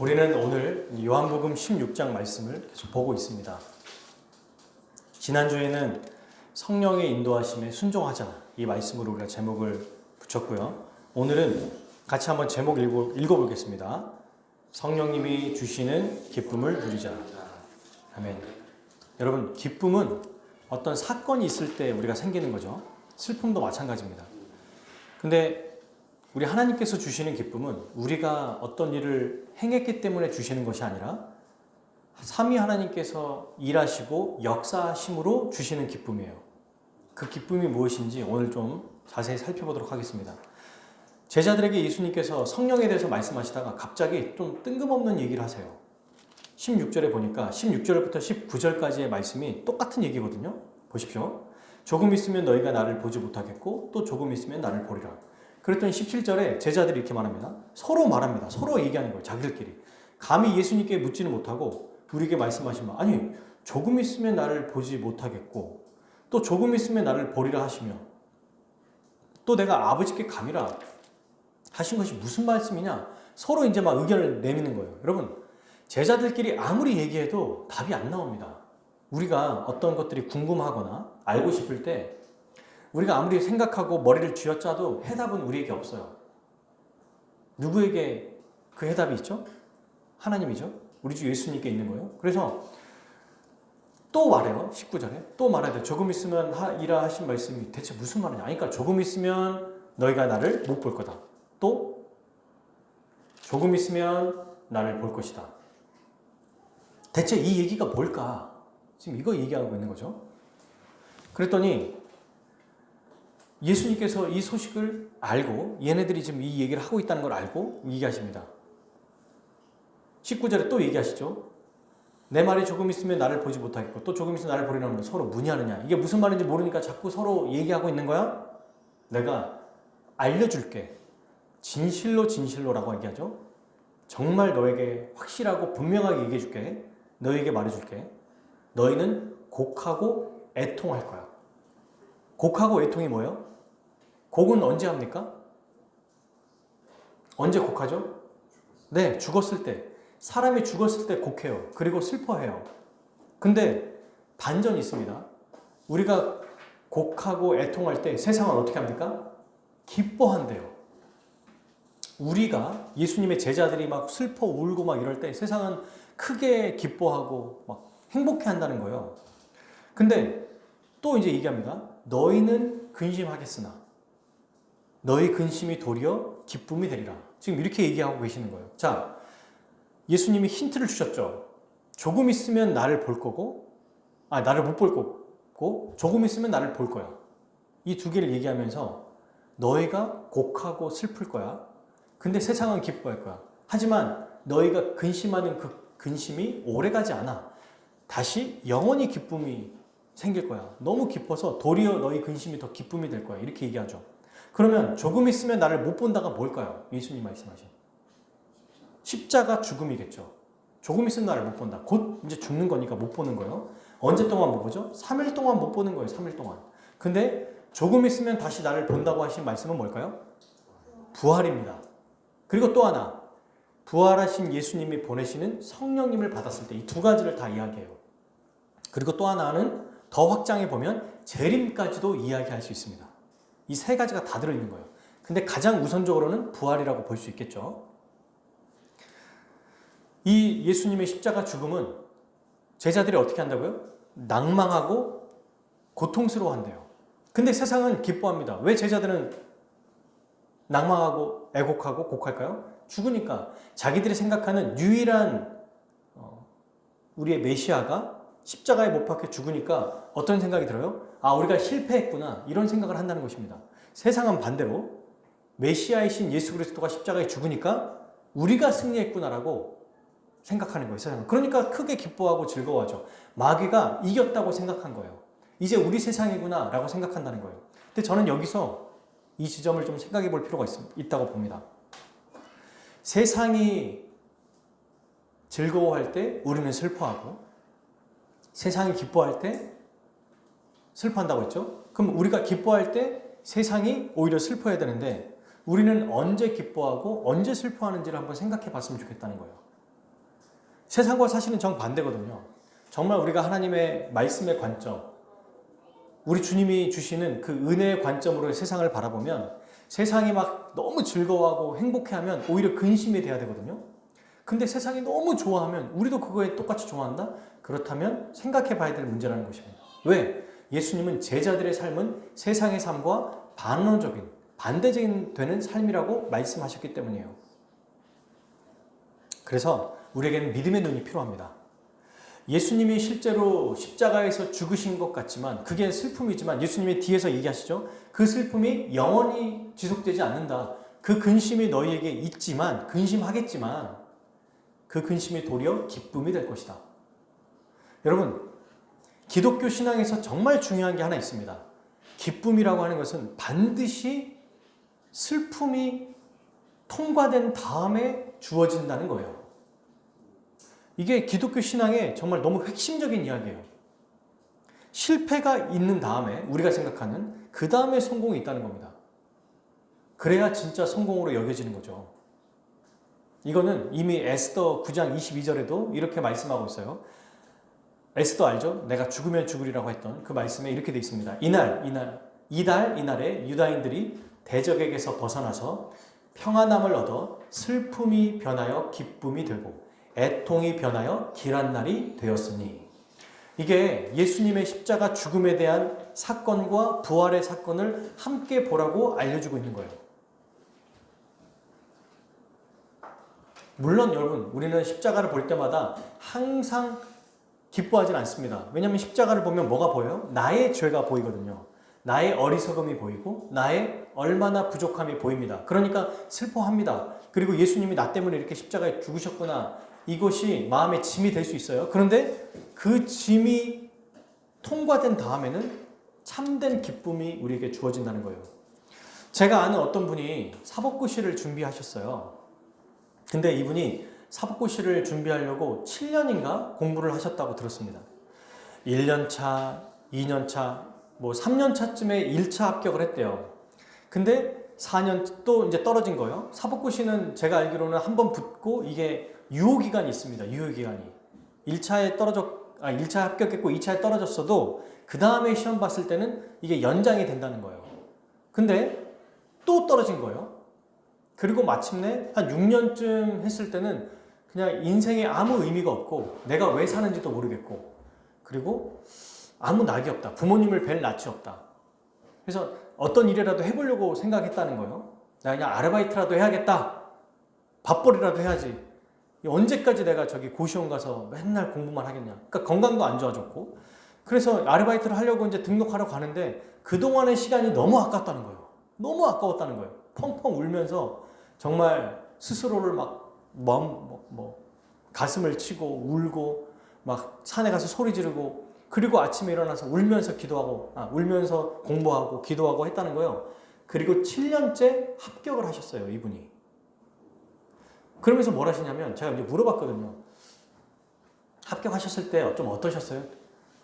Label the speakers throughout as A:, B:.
A: 우리는 오늘 요한복음 16장 말씀을 계속 보고 있습니다. 지난주에는 성령의 인도하심에 순종하자 이 말씀으로 우리가 제목을 붙였고요. 오늘은 같이 한번 제목 읽어보겠습니다. 성령님이 주시는 기쁨을 누리자. 아멘. 여러분, 기쁨은 어떤 사건이 있을 때 우리가 생기는 거죠. 슬픔도 마찬가지입니다. 근데 우리 하나님께서 주시는 기쁨은 우리가 어떤 일을 행했기 때문에 주시는 것이 아니라 삼위 하나님께서 일하시고 역사하심으로 주시는 기쁨이에요. 그 기쁨이 무엇인지 오늘 좀 자세히 살펴보도록 하겠습니다. 제자들에게 예수님께서 성령에 대해서 말씀하시다가 갑자기 좀 뜬금없는 얘기를 하세요. 16절에 보니까 16절부터 19절까지의 말씀이 똑같은 얘기거든요. 보십시오. 조금 있으면 너희가 나를 보지 못하겠고 또 조금 있으면 나를 보리라. 그랬더니 17절에 제자들이 이렇게 말합니다. 서로 말합니다. 서로 얘기하는 거예요. 자기들끼리. 감히 예수님께 묻지는 못하고 우리에게 말씀하시면 아니 조금 있으면 나를 보지 못하겠고 또 조금 있으면 나를 보리라 하시며 또 내가 아버지께 감이라 하신 것이 무슨 말씀이냐. 서로 이제 막 의견을 내미는 거예요. 여러분, 제자들끼리 아무리 얘기해도 답이 안 나옵니다. 우리가 어떤 것들이 궁금하거나 알고 싶을 때 우리가 아무리 생각하고 머리를 쥐어짜도 해답은 우리에게 없어요. 누구에게 그 해답이 있죠? 하나님이죠. 우리 주 예수님께 있는 거예요. 그래서 또 말해요. 19절에 또 말해야 돼요. 조금 있으면 이라 하신 말씀이 대체 무슨 말이냐. 그러니까 조금 있으면 너희가 나를 못 볼 거다. 또 조금 있으면 나를 볼 것이다. 대체 이 얘기가 뭘까? 지금 이거 얘기하고 있는 거죠. 그랬더니 예수님께서 이 소식을 알고 얘네들이 지금 이 얘기를 하고 있다는 걸 알고 얘기하십니다. 19절에 또 얘기하시죠. 내 말이 조금 있으면 나를 보지 못하겠고 또 조금 있으면 나를 보리라면 서로 문의하느냐. 이게 무슨 말인지 모르니까 자꾸 서로 얘기하고 있는 거야. 내가 알려줄게. 진실로 진실로라고 얘기하죠. 정말 너에게 확실하고 분명하게 얘기해줄게. 너에게 말해줄게. 너희는 곡하고 애통할 거야. 곡하고 애통이 뭐예요? 곡은 언제 합니까? 언제 곡하죠? 네, 죽었을 때. 사람이 죽었을 때 곡해요. 그리고 슬퍼해요. 근데 반전이 있습니다. 우리가 곡하고 애통할 때 세상은 어떻게 합니까? 기뻐한대요. 우리가 예수님의 제자들이 막 슬퍼 울고 막 이럴 때 세상은 크게 기뻐하고 막 행복해 한다는 거예요. 근데 또 이제 얘기합니다. 너희는 근심하겠으나 너희 근심이 도리어 기쁨이 되리라. 지금 이렇게 얘기하고 계시는 거예요. 자, 예수님이 힌트를 주셨죠. 조금 있으면 나를 볼 거고, 나를 못 볼 거고, 조금 있으면 나를 볼 거야. 이 두 개를 얘기하면서 너희가 곡하고 슬플 거야. 근데 세상은 기뻐할 거야. 하지만 너희가 근심하는 그 근심이 오래가지 않아. 다시 영원히 기쁨이 생길 거야. 너무 기뻐서 도리어 너희 근심이 더 기쁨이 될 거야. 이렇게 얘기하죠. 그러면 조금 있으면 나를 못 본다가 뭘까요? 예수님 말씀하신 십자가 죽음이겠죠. 조금 있으면 나를 못 본다. 곧 이제 죽는 거니까 못 보는 거예요. 언제 동안 못 보죠? 3일 동안 못 보는 거예요. 3일 동안. 근데 조금 있으면 다시 나를 본다고 하신 말씀은 뭘까요? 부활입니다. 그리고 또 하나, 부활하신 예수님이 보내시는 성령님을 받았을 때 이 두 가지를 다 이야기해요. 그리고 또 하나는 더 확장해 보면 재림까지도 이야기할 수 있습니다. 이 세 가지가 다 들어있는 거예요. 근데 가장 우선적으로는 부활이라고 볼 수 있겠죠. 이 예수님의 십자가 죽음은 제자들이 어떻게 한다고요? 낭망하고 고통스러워한대요. 근데 세상은 기뻐합니다. 왜 제자들은 낭망하고 애곡하고 곡할까요? 죽으니까. 자기들이 생각하는 유일한 우리의 메시아가 십자가에 못 박혀 죽으니까 어떤 생각이 들어요? 우리가 실패했구나. 이런 생각을 한다는 것입니다. 세상은 반대로 메시아이신 예수 그리스도가 십자가에 죽으니까 우리가 승리했구나라고 생각하는 거예요. 세상은. 그러니까 크게 기뻐하고 즐거워하죠. 마귀가 이겼다고 생각한 거예요. 이제 우리 세상이구나 라고 생각한다는 거예요. 근데 저는 여기서 이 지점을 좀 생각해 볼 필요가 있다고 봅니다. 세상이 즐거워할 때 우리는 슬퍼하고 세상이 기뻐할 때 슬퍼한다고 했죠? 그럼 우리가 기뻐할 때 세상이 오히려 슬퍼해야 되는데 우리는 언제 기뻐하고 언제 슬퍼하는지를 한번 생각해 봤으면 좋겠다는 거예요. 세상과 사실은 정반대거든요. 정말 우리가 하나님의 말씀의 관점, 우리 주님이 주시는 그 은혜의 관점으로 세상을 바라보면 세상이 막 너무 즐거워하고 행복해하면 오히려 근심이 돼야 되거든요. 근데 세상이 너무 좋아하면 우리도 그거에 똑같이 좋아한다? 그렇다면 생각해 봐야 될 문제라는 것입니다. 왜? 예수님은 제자들의 삶은 세상의 삶과 반론적인, 반대적인 되는 삶이라고 말씀하셨기 때문이에요. 그래서 우리에게는 믿음의 눈이 필요합니다. 예수님이 실제로 십자가에서 죽으신 것 같지만 그게 슬픔이지만 예수님이 뒤에서 얘기하시죠. 그 슬픔이 영원히 지속되지 않는다. 그 근심이 너희에게 있지만 근심하겠지만 그 근심이 도리어 기쁨이 될 것이다. 여러분, 기독교 신앙에서 정말 중요한 게 하나 있습니다. 기쁨이라고 하는 것은 반드시 슬픔이 통과된 다음에 주어진다는 거예요. 이게 기독교 신앙의 정말 너무 핵심적인 이야기예요. 실패가 있는 다음에 우리가 생각하는 그 다음에 성공이 있다는 겁니다. 그래야 진짜 성공으로 여겨지는 거죠. 이거는 이미 에스더 9장 22절에도 이렇게 말씀하고 있어요. 에스더 알죠? 내가 죽으면 죽으리라고 했던 그 말씀에 이렇게 되어 있습니다. 이날에 유다인들이 대적에게서 벗어나서 평안함을 얻어 슬픔이 변하여 기쁨이 되고 애통이 변하여 길한 날이 되었으니. 이게 예수님의 십자가 죽음에 대한 사건과 부활의 사건을 함께 보라고 알려주고 있는 거예요. 물론 여러분, 우리는 십자가를 볼 때마다 항상 기뻐하진 않습니다. 왜냐하면 십자가를 보면 뭐가 보여요? 나의 죄가 보이거든요. 나의 어리석음이 보이고 나의 얼마나 부족함이 보입니다. 그러니까 슬퍼합니다. 그리고 예수님이 나 때문에 이렇게 십자가에 죽으셨구나. 이것이 마음의 짐이 될 수 있어요. 그런데 그 짐이 통과된 다음에는 참된 기쁨이 우리에게 주어진다는 거예요. 제가 아는 어떤 분이 사법고시를 준비하셨어요. 근데 이분이 사법고시를 준비하려고 7년인가 공부를 하셨다고 들었습니다. 1년차, 2년차, 뭐 3년차쯤에 1차 합격을 했대요. 근데 4년 또 이제 떨어진 거예요. 사법고시는 제가 알기로는 한 번 붙고 이게 유효기간이 있습니다. 유효기간이. 1차 합격했고 2차에 떨어졌어도 그 다음에 시험 봤을 때는 이게 연장이 된다는 거예요. 근데 또 떨어진 거예요. 그리고 마침내 한 6년쯤 했을 때는 그냥 인생에 아무 의미가 없고 내가 왜 사는지도 모르겠고 그리고 아무 낙이 없다. 부모님을 뵐 낯이 없다. 그래서 어떤 일이라도 해보려고 생각했다는 거예요. 나 그냥 아르바이트라도 해야겠다. 밥벌이라도 해야지. 언제까지 내가 저기 고시원 가서 맨날 공부만 하겠냐. 그러니까 건강도 안 좋아졌고. 그래서 아르바이트를 하려고 이제 등록하러 가는데 그동안의 시간이 너무 아깝다는 거예요. 너무 아까웠다는 거예요. 펑펑 울면서 정말 스스로를 막 가슴을 치고 울고 막 산에 가서 소리 지르고 그리고 아침에 일어나서 울면서 기도하고 울면서 공부하고 기도하고 했다는 거예요. 그리고 7년째 합격을 하셨어요, 이분이. 그러면서 뭘 하시냐면 제가 이제 물어봤거든요. 합격하셨을 때 좀 어떠셨어요?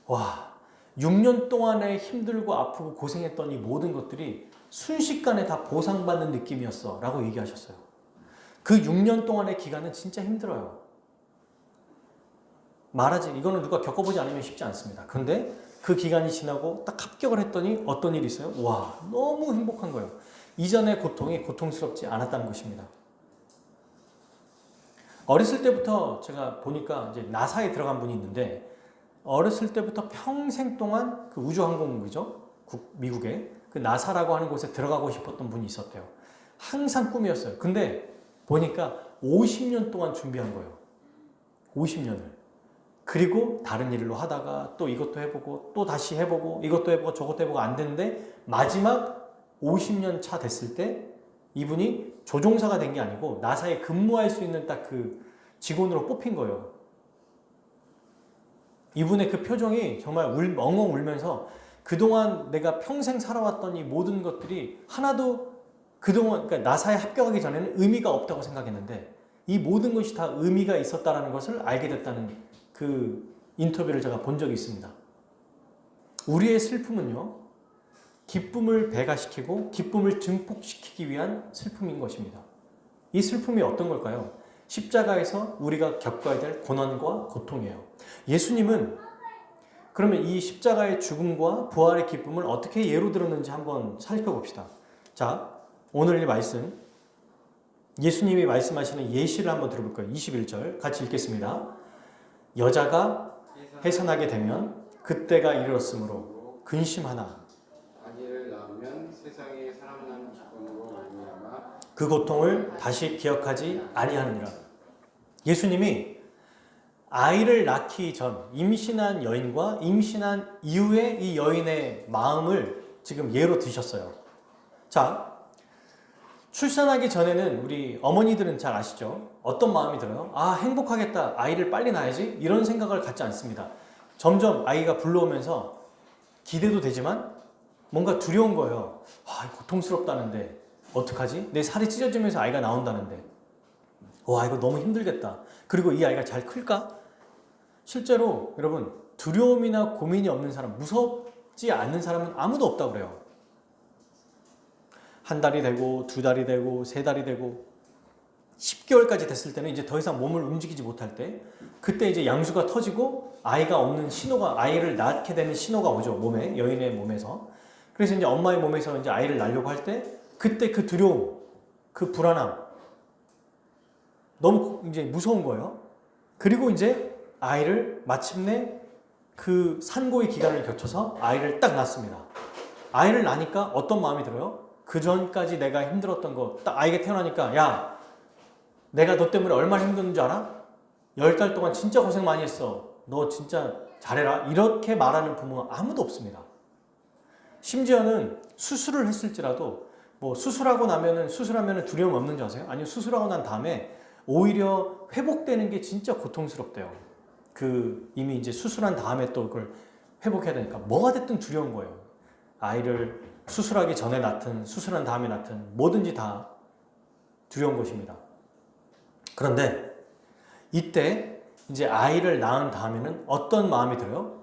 A: 와, 6년 동안에 힘들고 아프고 고생했던 이 모든 것들이 순식간에 다 보상받는 느낌이었어 라고 얘기하셨어요. 그 6년 동안의 기간은 진짜 힘들어요. 말하지, 이거는 누가 겪어보지 않으면 쉽지 않습니다. 그런데 그 기간이 지나고 딱 합격을 했더니 어떤 일이 있어요? 와, 너무 행복한 거예요. 이전의 고통이 고통스럽지 않았다는 것입니다. 어렸을 때부터 제가 보니까 이제 나사에 들어간 분이 있는데 어렸을 때부터 평생 동안 그 우주항공이죠. 미국의 그 나사라고 하는 곳에 들어가고 싶었던 분이 있었대요. 항상 꿈이었어요. 근데 보니까 50년 동안 준비한 거예요. 50년을. 그리고 다른 일로 하다가 또 이것도 해보고 또 다시 해보고 이것도 해보고 저것도 해보고 안 되는데 마지막 50년 차 됐을 때 이분이 조종사가 된 게 아니고 나사에 근무할 수 있는 딱 그 직원으로 뽑힌 거예요. 이분의 그 표정이 정말 엉엉 울면서 그동안 내가 평생 살아왔던 이 모든 것들이 하나도 그동안 그러니까 나사에 합격하기 전에는 의미가 없다고 생각했는데 이 모든 것이 다 의미가 있었다는 것을 알게 됐다는 그 인터뷰를 제가 본 적이 있습니다. 우리의 슬픔은요, 기쁨을 배가시키고 기쁨을 증폭시키기 위한 슬픔인 것입니다. 이 슬픔이 어떤 걸까요? 십자가에서 우리가 겪어야 될 고난과 고통이에요. 예수님은 그러면 이 십자가의 죽음과 부활의 기쁨을 어떻게 예로 들었는지 한번 살펴봅시다. 자, 오늘 이 말씀, 예수님이 말씀하시는 예시를 한번 들어볼 거예요. 21절 같이 읽겠습니다. 여자가 해산하게 되면 그때가 이르렀으므로 근심하나
B: 아기를 낳으면 세상에 사람 낳는 기쁨으로 말미암아
A: 그 고통을 다시 기억하지 아니하느니라. 예수님이 아이를 낳기 전 임신한 여인과 임신한 이후에 이 여인의 마음을 지금 예로 드셨어요. 자, 출산하기 전에는 우리 어머니들은 잘 아시죠? 어떤 마음이 들어요? 아, 행복하겠다. 아이를 빨리 낳아야지. 이런 생각을 갖지 않습니다. 점점 아이가 불러오면서 기대도 되지만 뭔가 두려운 거예요. 아, 고통스럽다는데 어떡하지? 내 살이 찢어지면서 아이가 나온다는데 와, 이거 너무 힘들겠다. 그리고 이 아이가 잘 클까? 실제로 여러분, 두려움이나 고민이 없는 사람, 무섭지 않는 사람은 아무도 없다고 그래요. 한 달이 되고 두 달이 되고 세 달이 되고 10개월까지 됐을 때는 이제 더 이상 몸을 움직이지 못할 때, 그때 이제 양수가 터지고 아이가 없는 신호가, 아이를 낳게 되는 신호가 오죠. 몸에, 여인의 몸에서. 그래서 이제 엄마의 몸에서 이제 아이를 낳으려고 할 때, 그때 그 두려움, 그 불안함, 너무 이제 무서운 거예요. 그리고 이제 아이를 마침내 그 산고의 기간을 거쳐서 아이를 딱 낳습니다. 아이를 낳으니까 어떤 마음이 들어요? 그 전까지 내가 힘들었던 거, 딱 아이가 태어나니까, 야, 내가 너 때문에 얼마나 힘든지 알아? 10달 동안 진짜 고생 많이 했어. 너 진짜 잘해라. 이렇게 말하는 부모가 아무도 없습니다. 심지어는 수술을 했을지라도, 뭐 수술하면은 두려움 없는지 아세요? 아니요, 수술하고 난 다음에 오히려 회복되는 게 진짜 고통스럽대요. 이미 이제 수술한 다음에 또 그걸 회복해야 되니까 뭐가 됐든 두려운 거예요. 아이를 수술하기 전에 낳든 수술한 다음에 낳든 뭐든지 다 두려운 것입니다. 그런데 이때 이제 아이를 낳은 다음에는 어떤 마음이 들어요?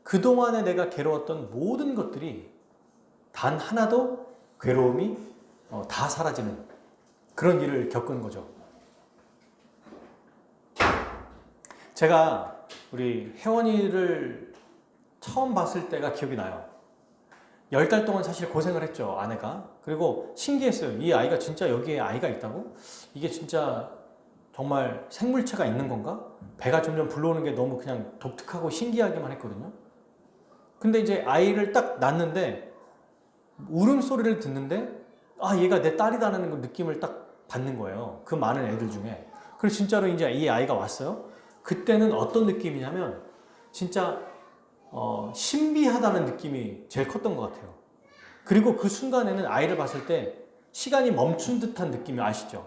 A: 그동안에 내가 괴로웠던 모든 것들이 단 하나도 괴로움이 다 사라지는 그런 일을 겪은 거죠. 제가 우리 혜원이를 처음 봤을 때가 기억이 나요. 10달 동안 사실 고생을 했죠, 아내가. 그리고 신기했어요. 이 아이가 진짜 여기에 아이가 있다고? 이게 진짜 정말 생물체가 있는 건가? 배가 점점 불러오는 게 너무 그냥 독특하고 신기하기만 했거든요. 근데 이제 아이를 딱 낳는데 울음소리를 듣는데 아, 얘가 내 딸이다라는 느낌을 딱 받는 거예요. 그 많은 애들 중에. 그래서 진짜로 이제 이 아이가 왔어요. 그때는 어떤 느낌이냐면 진짜 신비하다는 느낌이 제일 컸던 것 같아요. 그리고 그 순간에는 아이를 봤을 때 시간이 멈춘 듯한 느낌이 아시죠?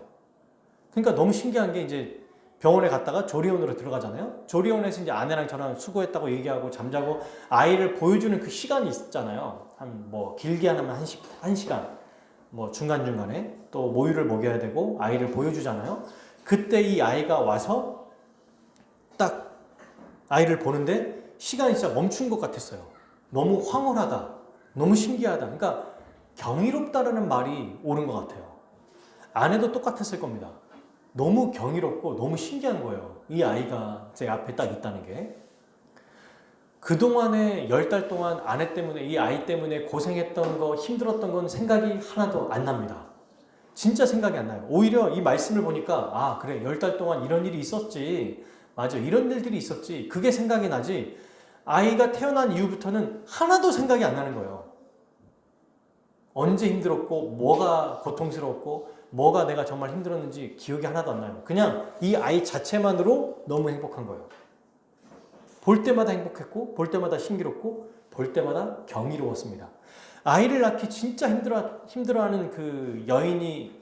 A: 그러니까 너무 신기한 게 이제 병원에 갔다가 조리원으로 들어가잖아요. 조리원에서 이제 아내랑 저랑 수고했다고 얘기하고 잠자고 아이를 보여주는 그 시간이 있잖아요. 길게 하면 한 시간. 중간중간에 또 모유를 먹여야 되고 아이를 보여주잖아요. 그때 이 아이가 와서 딱 아이를 보는데 시간이 진짜 멈춘 것 같았어요. 너무 황홀하다. 너무 신기하다. 그러니까 경이롭다라는 말이 옳은 것 같아요. 아내도 똑같았을 겁니다. 너무 경이롭고 너무 신기한 거예요. 이 아이가 제 앞에 딱 있다는 게. 그동안에 10달 동안 아내 때문에, 이 아이 때문에 고생했던 거, 힘들었던 건 생각이 하나도 안 납니다. 진짜 생각이 안 나요. 오히려 이 말씀을 보니까 아, 그래, 10달 동안 이런 일이 있었지. 맞아, 이런 일들이 있었지. 그게 생각이 나지. 아이가 태어난 이후부터는 하나도 생각이 안 나는 거예요. 언제 힘들었고, 뭐가 고통스러웠고, 뭐가 내가 정말 힘들었는지 기억이 하나도 안 나요. 그냥 이 아이 자체만으로 너무 행복한 거예요. 볼 때마다 행복했고, 볼 때마다 신기롭고, 볼 때마다 경이로웠습니다. 아이를 낳기 진짜 힘들어하는 그 여인이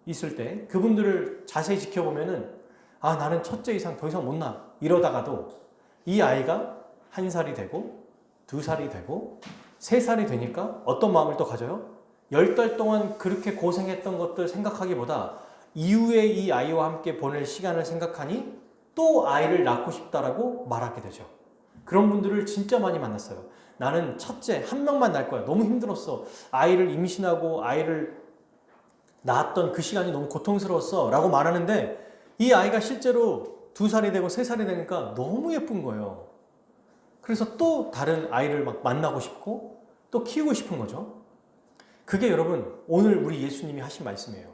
A: 있을 때 그분들을 자세히 지켜보면은 아, 나는 첫째 이상 더 이상 못 낳아. 이러다가도 이 아이가 1살이 되고 2살이 되고 3살이 되니까 어떤 마음을 또 가져요? 10달 동안 그렇게 고생했던 것들 생각하기보다 이후에 이 아이와 함께 보낼 시간을 생각하니 또 아이를 낳고 싶다라고 말하게 되죠. 그런 분들을 진짜 많이 만났어요. 나는 첫째 한 명만 낳을 거야. 너무 힘들었어. 아이를 임신하고 아이를 낳았던 그 시간이 너무 고통스러웠어 라고 말하는데 이 아이가 실제로 2살이 되고 3살이 되니까 너무 예쁜 거예요. 그래서 또 다른 아이를 막 만나고 싶고 또 키우고 싶은 거죠. 그게 여러분 오늘 우리 예수님이 하신 말씀이에요.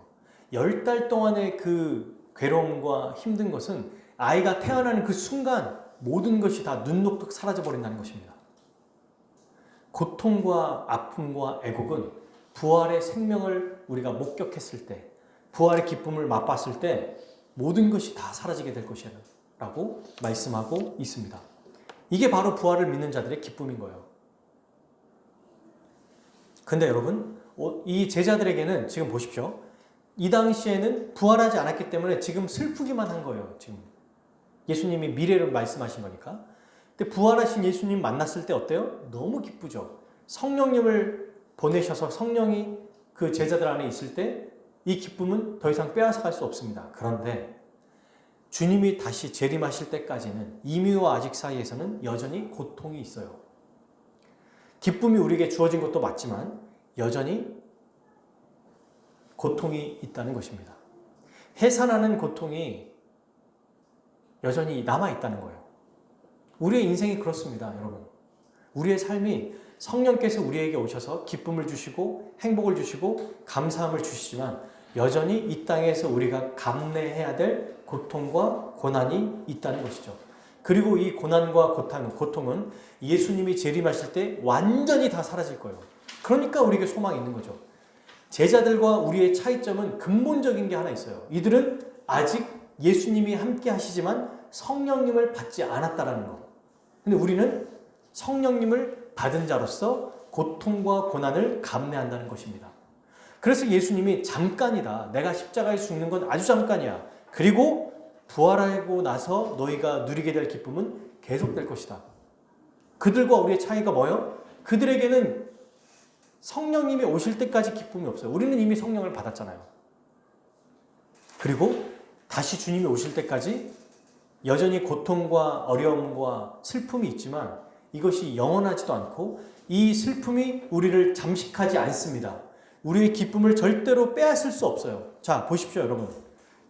A: 10달 동안의 그 괴로움과 힘든 것은 아이가 태어나는 그 순간 모든 것이 다 눈녹듯 사라져버린다는 것입니다. 고통과 아픔과 애곡은 부활의 생명을 우리가 목격했을 때, 부활의 기쁨을 맛봤을 때 모든 것이 다 사라지게 될 것이라고 말씀하고 있습니다. 이게 바로 부활을 믿는 자들의 기쁨인 거예요. 근데 여러분, 이 제자들에게는 지금 보십시오. 이 당시에는 부활하지 않았기 때문에 지금 슬프기만 한 거예요. 지금 예수님이 미래를 말씀하신 거니까. 근데 부활하신 예수님 만났을 때 어때요? 너무 기쁘죠. 성령님을 보내셔서 성령이 그 제자들 안에 있을 때 이 기쁨은 더 이상 빼앗아갈 수 없습니다. 그런데 주님이 다시 재림하실 때까지는 이미와 아직 사이에서는 여전히 고통이 있어요. 기쁨이 우리에게 주어진 것도 맞지만 여전히 고통이 있다는 것입니다. 해산하는 고통이 여전히 남아있다는 거예요. 우리의 인생이 그렇습니다, 여러분. 우리의 삶이 성령께서 우리에게 오셔서 기쁨을 주시고 행복을 주시고 감사함을 주시지만 여전히 이 땅에서 우리가 감내해야 될 고통과 고난이 있다는 것이죠. 그리고 이 고난과 고통은 예수님이 재림하실 때 완전히 다 사라질 거예요. 그러니까 우리에게 소망이 있는 거죠. 제자들과 우리의 차이점은 근본적인 게 하나 있어요. 이들은 아직 예수님이 함께 하시지만 성령님을 받지 않았다라는 거. 근데 우리는 성령님을 받은 자로서 고통과 고난을 감내한다는 것입니다. 그래서 예수님이 잠깐이다. 내가 십자가에 죽는 건 아주 잠깐이야. 그리고 부활하고 나서 너희가 누리게 될 기쁨은 계속될 것이다. 그들과 우리의 차이가 뭐예요? 그들에게는 성령님이 오실 때까지 기쁨이 없어요. 우리는 이미 성령을 받았잖아요. 그리고 다시 주님이 오실 때까지 여전히 고통과 어려움과 슬픔이 있지만 이것이 영원하지도 않고 이 슬픔이 우리를 잠식하지 않습니다. 우리의 기쁨을 절대로 빼앗을 수 없어요. 자, 보십시오, 여러분.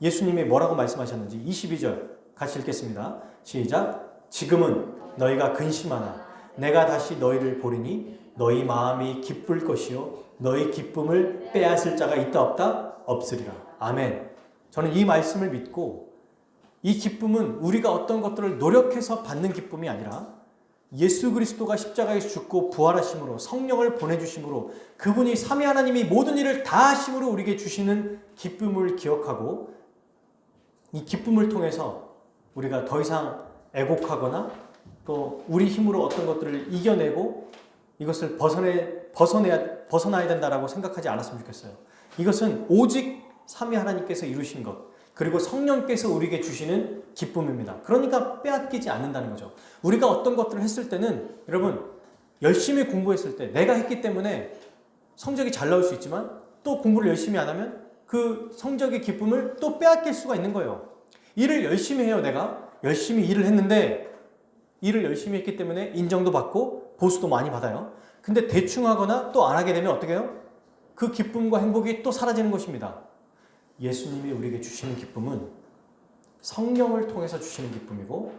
A: 예수님이 뭐라고 말씀하셨는지 22절 같이 읽겠습니다. 시작. 지금은 너희가 근심하나 내가 다시 너희를 보리니 너희 마음이 기쁠 것이요 너희 기쁨을 빼앗을 자가 있다 없다? 없으리라. 아멘. 저는 이 말씀을 믿고 이 기쁨은 우리가 어떤 것들을 노력해서 받는 기쁨이 아니라 예수 그리스도가 십자가에서 죽고 부활하심으로 성령을 보내주심으로 그분이 삼위 하나님이 모든 일을 다 하심으로 우리에게 주시는 기쁨을 기억하고 이 기쁨을 통해서 우리가 더 이상 애곡하거나 또 우리 힘으로 어떤 것들을 이겨내고 이것을 벗어나야 된다라고 생각하지 않았으면 좋겠어요. 이것은 오직 삼위 하나님께서 이루신 것 그리고 성령께서 우리에게 주시는 기쁨입니다. 그러니까 빼앗기지 않는다는 거죠. 우리가 어떤 것들을 했을 때는 여러분 열심히 공부했을 때 내가 했기 때문에 성적이 잘 나올 수 있지만 또 공부를 열심히 안 하면 그 성적의 기쁨을 또 빼앗길 수가 있는 거예요. 일을 열심히 해요. 내가 열심히 일을 했는데 일을 열심히 했기 때문에 인정도 받고 보수도 많이 받아요. 근데 대충 하거나 또 안 하게 되면 어떻게 해요? 그 기쁨과 행복이 또 사라지는 것입니다. 예수님이 우리에게 주시는 기쁨은 성령을 통해서 주시는 기쁨이고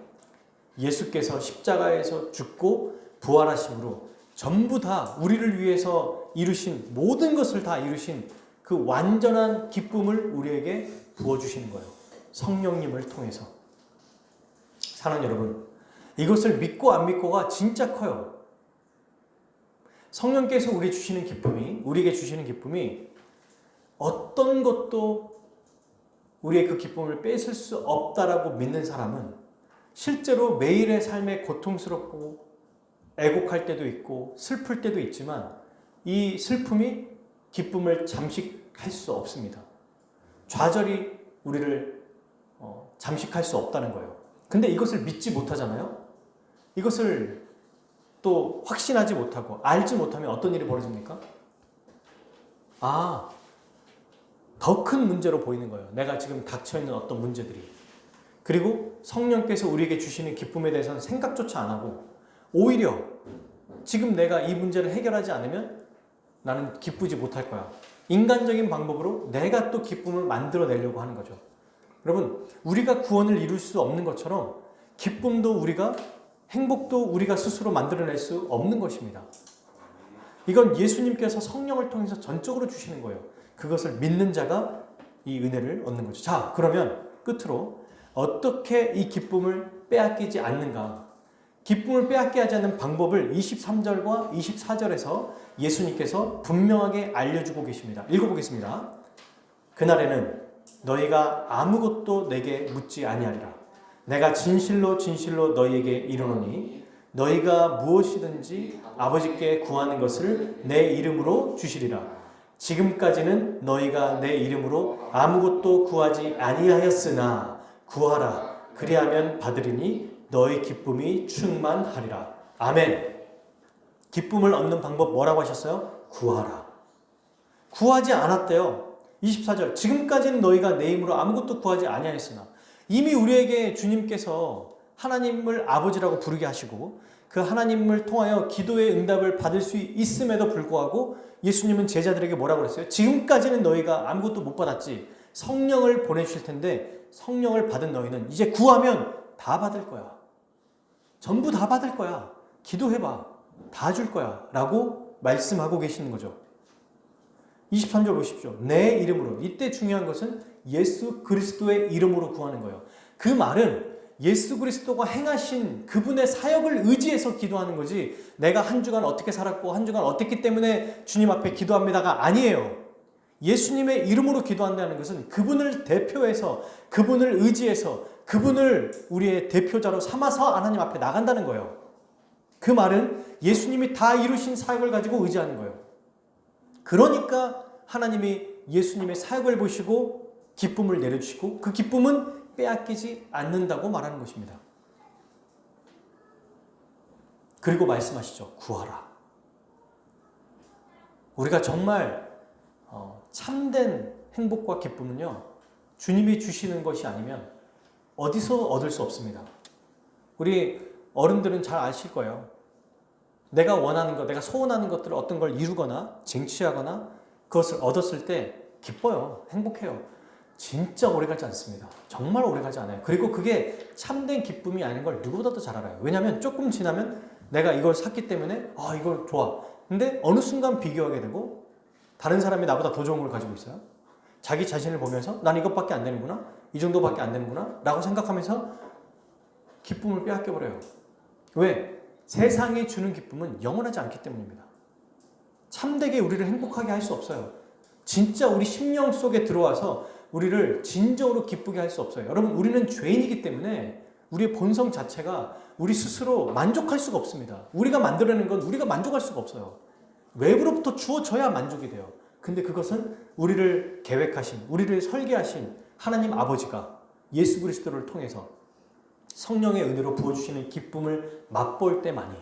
A: 예수께서 십자가에서 죽고 부활하심으로 전부 다 우리를 위해서 이루신 모든 것을 다 이루신 그 완전한 기쁨을 우리에게 부어주시는 거예요. 성령님을 통해서. 사랑하는 여러분, 이것을 믿고 안 믿고가 진짜 커요. 성령께서 우리에게 주시는 기쁨이 어떤 것도 우리의 그 기쁨을 뺏을 수 없다라고 믿는 사람은 실제로 매일의 삶에 고통스럽고 애곡할 때도 있고 슬플 때도 있지만 이 슬픔이 기쁨을 잠식할 수 없습니다. 좌절이 우리를 잠식할 수 없다는 거예요. 근데 이것을 믿지 못하잖아요. 이것을 또 확신하지 못하고 알지 못하면 어떤 일이 벌어집니까? 더 큰 문제로 보이는 거예요. 내가 지금 닥쳐있는 어떤 문제들이. 그리고 성령께서 우리에게 주시는 기쁨에 대해서는 생각조차 안 하고 오히려 지금 내가 이 문제를 해결하지 않으면 나는 기쁘지 못할 거야. 인간적인 방법으로 내가 또 기쁨을 만들어내려고 하는 거죠. 여러분, 우리가 구원을 이룰 수 없는 것처럼 기쁨도 우리가, 행복도 우리가 스스로 만들어낼 수 없는 것입니다. 이건 예수님께서 성령을 통해서 전적으로 주시는 거예요. 그것을 믿는 자가 이 은혜를 얻는 거죠. 자, 그러면 끝으로 어떻게 이 기쁨을 빼앗기지 않는가? 기쁨을 빼앗게 하지 않는 방법을 23절과 24절에서 예수님께서 분명하게 알려주고 계십니다. 읽어보겠습니다. 그날에는 너희가 아무것도 내게 묻지 아니하리라. 내가 진실로 진실로 너희에게 이르노니 너희가 무엇이든지 아버지께 구하는 것을 내 이름으로 주시리라. 지금까지는 너희가 내 이름으로 아무것도 구하지 아니하였으나 구하라. 그리하면 받으리니 너희 기쁨이 충만하리라. 아멘. 기쁨을 얻는 방법 뭐라고 하셨어요? 구하라. 구하지 않았대요. 24절. 지금까지는 너희가 내 이름으로 아무것도 구하지 아니하였으나, 이미 우리에게 주님께서 하나님을 아버지라고 부르게 하시고 그 하나님을 통하여 기도의 응답을 받을 수 있음에도 불구하고 예수님은 제자들에게 뭐라고 그랬어요? 지금까지는 너희가 아무것도 못 받았지. 성령을 보내주실 텐데 성령을 받은 너희는 이제 구하면 다 받을 거야. 전부 다 받을 거야. 기도해봐. 다 줄 거야. 라고 말씀하고 계시는 거죠. 23절 보십시오. 내 이름으로. 이때 중요한 것은 예수 그리스도의 이름으로 구하는 거예요. 그 말은 예수 그리스도가 행하신 그분의 사역을 의지해서 기도하는 거지, 내가 한 주간 어떻게 살았고 한 주간 어땠기 때문에 주님 앞에 기도합니다가 아니에요. 예수님의 이름으로 기도한다는 것은 그분을 대표해서, 그분을 의지해서, 그분을 우리의 대표자로 삼아서 하나님 앞에 나간다는 거예요. 그 말은 예수님이 다 이루신 사역을 가지고 의지하는 거예요. 그러니까 하나님이 예수님의 사역을 보시고 기쁨을 내려주시고 그 기쁨은 빼앗기지 않는다고 말하는 것입니다. 그리고 말씀하시죠. 구하라. 우리가 정말 참된 행복과 기쁨은요, 주님이 주시는 것이 아니면 어디서 얻을 수 없습니다. 우리 어른들은 잘 아실 거예요. 내가 원하는 것, 내가 소원하는 것들을 어떤 걸 이루거나 쟁취하거나 그것을 얻었을 때 기뻐요. 행복해요. 진짜 오래가지 않습니다. 정말 오래가지 않아요. 그리고 그게 참된 기쁨이 아닌 걸 누구보다도 잘 알아요. 왜냐하면 조금 지나면 내가 이걸 샀기 때문에 이거 좋아. 근데 어느 순간 비교하게 되고 다른 사람이 나보다 더 좋은 걸 가지고 있어요. 자기 자신을 보면서 난 이것밖에 안 되는구나. 이 정도밖에 안 되는구나. 라고 생각하면서 기쁨을 빼앗겨버려요. 왜? 세상이 주는 기쁨은 영원하지 않기 때문입니다. 참되게 우리를 행복하게 할 수 없어요. 진짜 우리 심령 속에 들어와서 우리를 진정으로 기쁘게 할 수 없어요. 여러분, 우리는 죄인이기 때문에 우리의 본성 자체가 우리 스스로 만족할 수가 없습니다. 우리가 만들어낸 건 우리가 만족할 수가 없어요. 외부로부터 주어져야 만족이 돼요. 근데 그것은 우리를 계획하신, 우리를 설계하신 하나님 아버지가 예수 그리스도를 통해서 성령의 은혜로 부어주시는 기쁨을 맛볼 때만이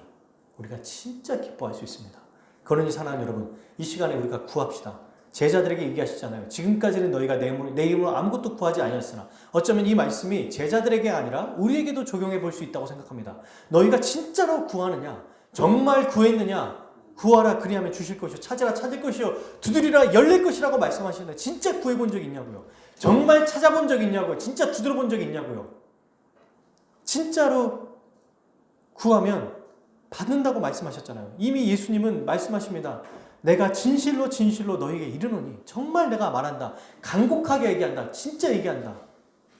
A: 우리가 진짜 기뻐할 수 있습니다. 그러니 사랑하는 여러분, 이 시간에 우리가 구합시다. 제자들에게 얘기하시잖아요. 지금까지는 너희가 내 이름으로 아무것도 구하지 아니었으나, 어쩌면 이 말씀이 제자들에게 아니라 우리에게도 적용해 볼 수 있다고 생각합니다. 너희가 진짜로 구하느냐? 정말 구했느냐? 구하라 그리하면 주실 것이요, 찾으라 찾을 것이요, 두드리라 열릴 것이라고 말씀하시는데 진짜 구해본 적 있냐고요? 정말 찾아본 적 있냐고요? 진짜 두드려 본 적 있냐고요? 진짜로 구하면 받는다고 말씀하셨잖아요. 이미 예수님은 말씀하십니다. 내가 진실로 진실로 너희에게 이르노니, 정말 내가 말한다. 간곡하게 얘기한다. 진짜 얘기한다.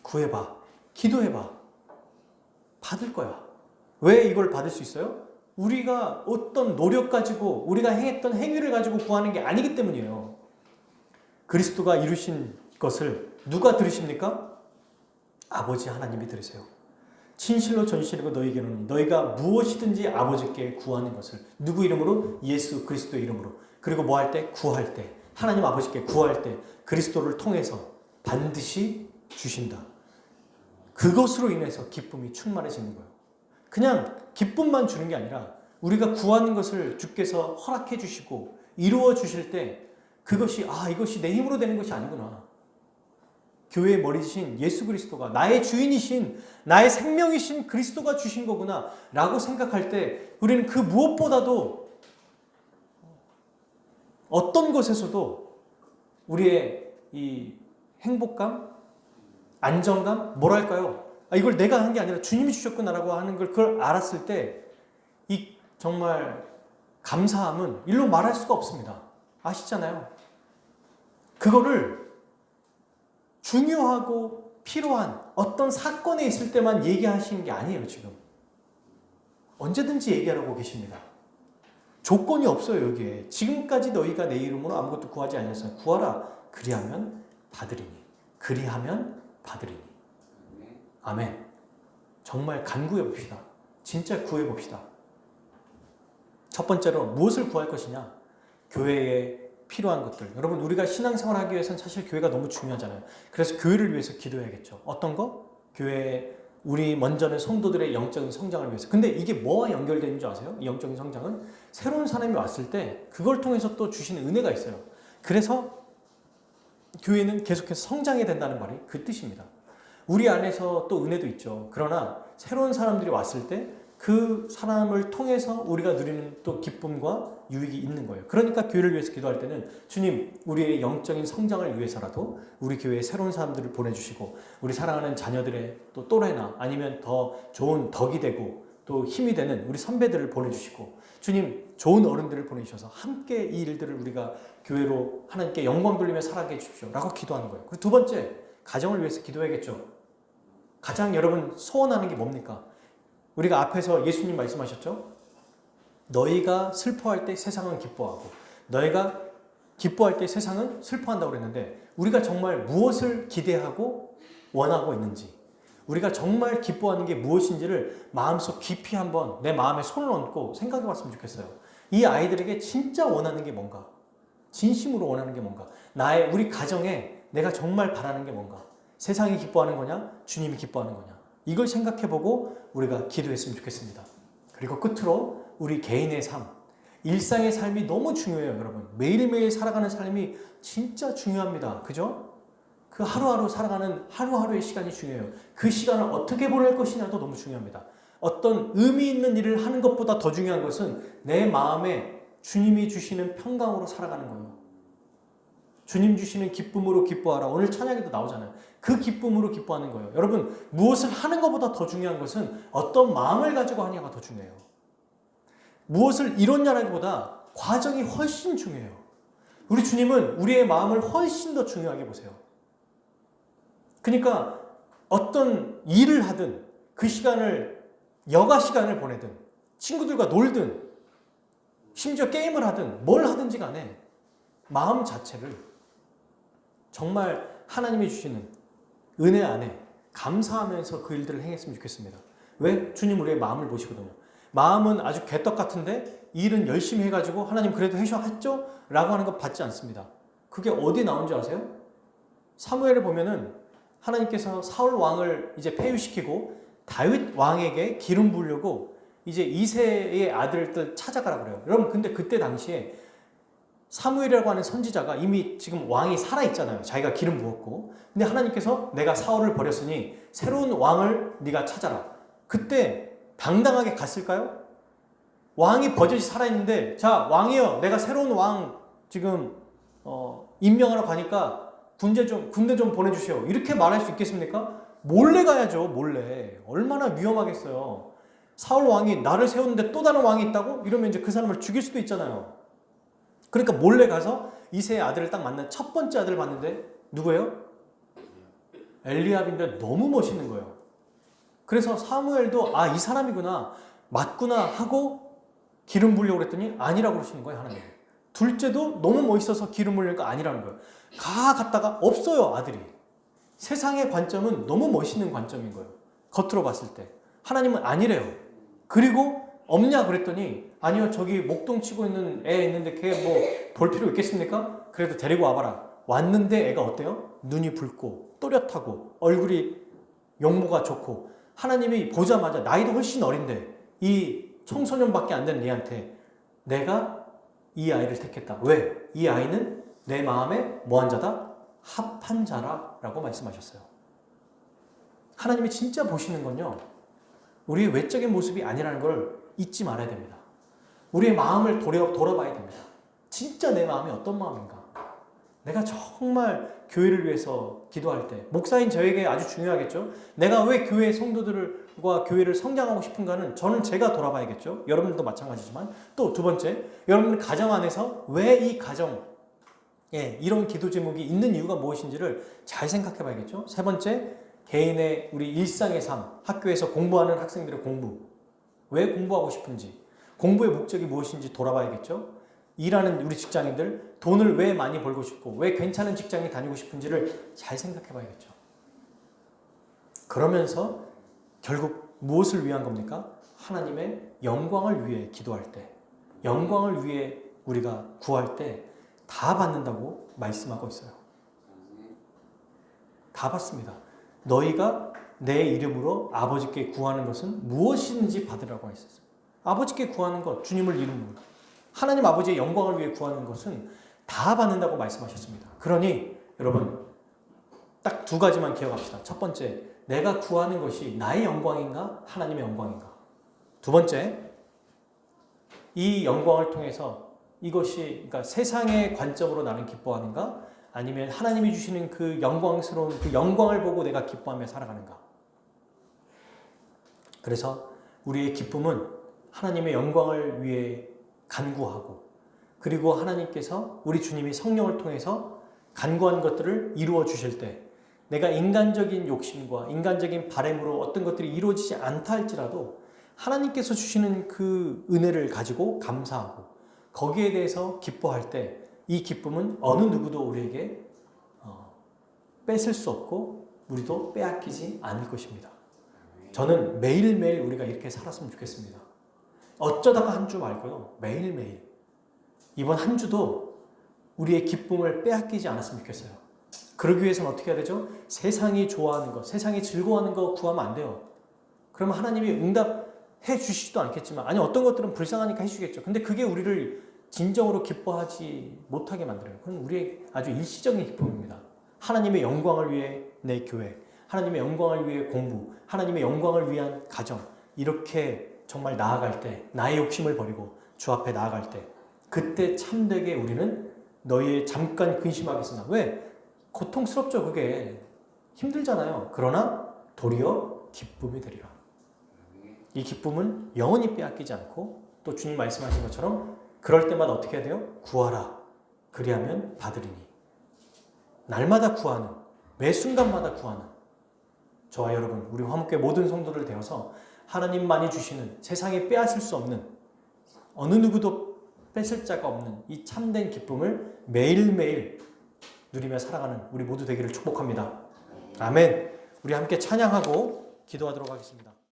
A: 구해봐. 기도해봐. 받을 거야. 왜 이걸 받을 수 있어요? 우리가 어떤 노력 가지고, 우리가 행했던 행위를 가지고 구하는 게 아니기 때문이에요. 그리스도가 이루신 것을 누가 들으십니까? 아버지 하나님이 들으세요. 진실로 전실이고 너희에게는 너희가 무엇이든지 아버지께 구하는 것을, 누구 이름으로? 예수 그리스도 이름으로. 그리고 뭐 할 때? 구할 때. 하나님 아버지께 구할 때 그리스도를 통해서 반드시 주신다. 그것으로 인해서 기쁨이 충만해지는 거예요. 그냥 기쁨만 주는 게 아니라 우리가 구하는 것을 주께서 허락해 주시고 이루어 주실 때 그것이 이것이 내 힘으로 되는 것이 아니구나. 교회의 머리이신 예수 그리스도가, 나의 주인이신, 나의 생명이신 그리스도가 주신 거구나 라고 생각할 때 우리는 그 무엇보다도 어떤 것에서도 우리의 이 행복감, 안정감, 뭐랄까요? 이걸 내가 한 게 아니라 주님이 주셨구나라고 하는 걸 그걸 알았을 때 이 정말 감사함은 일로 말할 수가 없습니다. 아시잖아요. 그거를 중요하고 필요한 어떤 사건에 있을 때만 얘기하시는 게 아니에요, 지금. 언제든지 얘기하라고 계십니다. 조건이 없어요, 여기에. 지금까지 너희가 내 이름으로 아무것도 구하지 아니하였으나 구하라. 그리하면 받으리니. 그리하면 받으리니. 아멘. 정말 간구해 봅시다. 진짜 구해 봅시다. 첫 번째로 무엇을 구할 것이냐? 교회에 필요한 것들. 여러분, 우리가 신앙생활 하기 위해서는 사실 교회가 너무 중요하잖아요. 그래서 교회를 위해서 기도해야겠죠. 어떤 거? 교회에 우리 먼저는 성도들의 영적인 성장을 위해서. 근데 이게 뭐와 연결되는 줄 아세요? 이 영적인 성장은 새로운 사람이 왔을 때 그걸 통해서 또 주시는 은혜가 있어요. 그래서 교회는 계속해서 성장해야 된다는 말이 그 뜻입니다. 우리 안에서 또 은혜도 있죠. 그러나 새로운 사람들이 왔을 때 그 사람을 통해서 우리가 누리는 또 기쁨과 유익이 있는 거예요. 그러니까 교회를 위해서 기도할 때는 주님, 우리의 영적인 성장을 위해서라도 우리 교회에 새로운 사람들을 보내주시고 우리 사랑하는 자녀들의 또 또래나 아니면 더 좋은 덕이 되고 또 힘이 되는 우리 선배들을 보내주시고 주님, 좋은 어른들을 보내주셔서 함께 이 일들을 우리가 교회로 하나님께 영광 돌리며 살아게 해주십시오 라고 기도하는 거예요. 그리고 두 번째, 가정을 위해서 기도해야겠죠. 가장 여러분 소원하는 게 뭡니까? 우리가 앞에서 예수님 말씀하셨죠? 너희가 슬퍼할 때 세상은 기뻐하고 너희가 기뻐할 때 세상은 슬퍼한다고 그랬는데 우리가 정말 무엇을 기대하고 원하고 있는지 우리가 정말 기뻐하는 게 무엇인지를 마음속 깊이 한번 내 마음에 손을 얹고 생각해 봤으면 좋겠어요. 이 아이들에게 진짜 원하는 게 뭔가? 진심으로 원하는 게 뭔가? 우리 가정에 내가 정말 바라는 게 뭔가? 세상이 기뻐하는 거냐? 주님이 기뻐하는 거냐? 이걸 생각해보고 우리가 기도했으면 좋겠습니다. 그리고 끝으로 우리 개인의 삶, 일상의 삶이 너무 중요해요, 여러분. 매일매일 살아가는 삶이 진짜 중요합니다. 그죠? 그 하루하루 살아가는 하루하루의 시간이 중요해요. 그 시간을 어떻게 보낼 것이냐도 너무 중요합니다. 어떤 의미 있는 일을 하는 것보다 더 중요한 것은 내 마음에 주님이 주시는 평강으로 살아가는 거예요. 주님 주시는 기쁨으로 기뻐하라. 오늘 찬양에도 나오잖아요. 그 기쁨으로 기뻐하는 거예요. 여러분, 무엇을 하는 것보다 더 중요한 것은 어떤 마음을 가지고 하냐가 더 중요해요. 무엇을 이뤘냐라기보다 과정이 훨씬 중요해요. 우리 주님은 우리의 마음을 훨씬 더 중요하게 보세요. 그러니까 어떤 일을 하든 그 시간을 여가 시간을 보내든 친구들과 놀든 심지어 게임을 하든 뭘 하든지 간에 마음 자체를 정말 하나님이 주시는 은혜 안에 감사하면서 그 일들을 행했으면 좋겠습니다. 왜? 주님 우리의 마음을 보시거든요. 마음은 아주 개떡 같은데 일은 열심히 해가지고 하나님 그래도 하셨죠? 라고 하는 거 받지 않습니다. 그게 어디 나온지 아세요? 사무엘을 보면은 하나님께서 사울 왕을 이제 폐위시키고 다윗 왕에게 기름 부으려고 이제 이새의 아들들 찾아가라 그래요. 여러분 근데 그때 당시에 사무엘이라고 하는 선지자가 이미 지금 왕이 살아있잖아요. 자기가 기름 부었고. 근데 하나님께서 내가 사울을 버렸으니 새로운 왕을 네가 찾아라. 그때 당당하게 갔을까요? 왕이 버젓이 살아있는데 자 왕이여 내가 새로운 왕 지금 임명하러 가니까 군대 좀 보내주시오. 이렇게 말할 수 있겠습니까? 몰래 가야죠. 몰래. 얼마나 위험하겠어요. 사울 왕이 나를 세웠는데 또 다른 왕이 있다고? 이러면 이제 그 사람을 죽일 수도 있잖아요. 그러니까 몰래 가서 이새의 아들을 딱 만난 첫 번째 아들을 봤는데 누구예요? 엘리압인데 너무 멋있는 거예요. 그래서 사무엘도 이 사람이구나 맞구나 하고 기름 부으려고 그랬더니 아니라고 그러시는 거예요. 하나님. 둘째도 너무 멋있어서 기름 부으려니까 아니라는 거예요. 갔다가 없어요. 아들이. 세상의 관점은 너무 멋있는 관점인 거예요. 겉으로 봤을 때. 하나님은 아니래요. 그리고 없냐 그랬더니 아니요 저기 목동 치고 있는 애 있는데 걔 뭐 볼 필요 있겠습니까? 그래도 데리고 와봐라. 왔는데 애가 어때요? 눈이 붉고 또렷하고 얼굴이 용모가 좋고 하나님이 보자마자 나이도 훨씬 어린데 이 청소년밖에 안 되는 얘한테 내가 이 아이를 택했다. 왜? 이 아이는 내 마음에 뭐한 자다? 합한 자라 라고 말씀하셨어요. 하나님이 진짜 보시는 건요 우리의 외적인 모습이 아니라는 걸 잊지 말아야 됩니다. 우리의 마음을 돌아봐야 됩니다. 진짜 내 마음이 어떤 마음인가? 내가 정말 교회를 위해서 기도할 때, 목사인 저에게 아주 중요하겠죠. 내가 왜 교회 성도들과 교회를 성장하고 싶은가는 저는 제가 돌아봐야겠죠. 여러분들도 마찬가지지만, 또 두 번째, 여러분 가정 안에서 왜 이 가정에 이런 기도 제목이 있는 이유가 무엇인지를 잘 생각해 봐야겠죠. 세 번째, 개인의 우리 일상의 삶, 학교에서 공부하는 학생들의 공부, 왜 공부하고 싶은지, 공부의 목적이 무엇인지 돌아봐야겠죠. 일하는 우리 직장인들, 돈을 왜 많이 벌고 싶고 왜 괜찮은 직장에 다니고 싶은지를 잘 생각해 봐야겠죠. 그러면서 결국 무엇을 위한 겁니까? 하나님의 영광을 위해 기도할 때, 영광을 위해 우리가 구할 때 다 받는다고 말씀하고 있어요. 다 받습니다. 너희가 내 이름으로 아버지께 구하는 것은 무엇이든지 받으라고 했었어요. 아버지께 구하는 것, 주님을 이름으로, 하나님 아버지의 영광을 위해 구하는 것은 다 받는다고 말씀하셨습니다. 그러니 여러분 딱 두 가지만 기억합시다. 첫 번째, 내가 구하는 것이 나의 영광인가 하나님의 영광인가. 두 번째, 이 영광을 통해서 이것이 그러니까 세상의 관점으로 나는 기뻐하는가 아니면 하나님이 주시는 그 영광스러운 그 영광을 보고 내가 기뻐하며 살아가는가. 그래서 우리의 기쁨은 하나님의 영광을 위해 간구하고, 그리고 하나님께서 우리 주님이 성령을 통해서 간구한 것들을 이루어 주실 때 내가 인간적인 욕심과 인간적인 바람으로 어떤 것들이 이루어지지 않다 할지라도 하나님께서 주시는 그 은혜를 가지고 감사하고 거기에 대해서 기뻐할 때 이 기쁨은 어느 누구도 우리에게 뺏을 수 없고 우리도 빼앗기지 않을 것입니다. 저는 매일매일 우리가 이렇게 살았으면 좋겠습니다. 어쩌다가 한 주 말고요. 매일매일. 이번 한 주도 우리의 기쁨을 빼앗기지 않았으면 좋겠어요. 그러기 위해서는 어떻게 해야 되죠? 세상이 좋아하는 것, 세상이 즐거워하는 것 구하면 안 돼요. 그러면 하나님이 응답해 주시지도 않겠지만, 아니 어떤 것들은 불쌍하니까 해주시겠죠. 근데 그게 우리를 진정으로 기뻐하지 못하게 만들어요. 그건 우리의 아주 일시적인 기쁨입니다. 하나님의 영광을 위해 내 교회, 하나님의 영광을 위해 공부, 하나님의 영광을 위한 가정, 이렇게 정말 나아갈 때, 나의 욕심을 버리고 주 앞에 나아갈 때, 그때 참되게 우리는 너희의 잠깐 근심하겠으나, 왜? 고통스럽죠. 그게 힘들잖아요. 그러나 도리어 기쁨이 되리라. 이 기쁨은 영원히 빼앗기지 않고, 또 주님 말씀하신 것처럼 그럴 때마다 어떻게 해야 돼요? 구하라. 그리하면 받으리니. 날마다 구하는, 매 순간마다 구하는 저와 여러분, 우리 화목교회 모든 성도들 되어서 하나님만이 주시는, 세상에 빼앗을 수 없는, 어느 누구도 뺏을 자가 없는 이 참된 기쁨을 매일매일 누리며 살아가는 우리 모두 되기를 축복합니다. 아멘. 우리 함께 찬양하고 기도하도록 하겠습니다.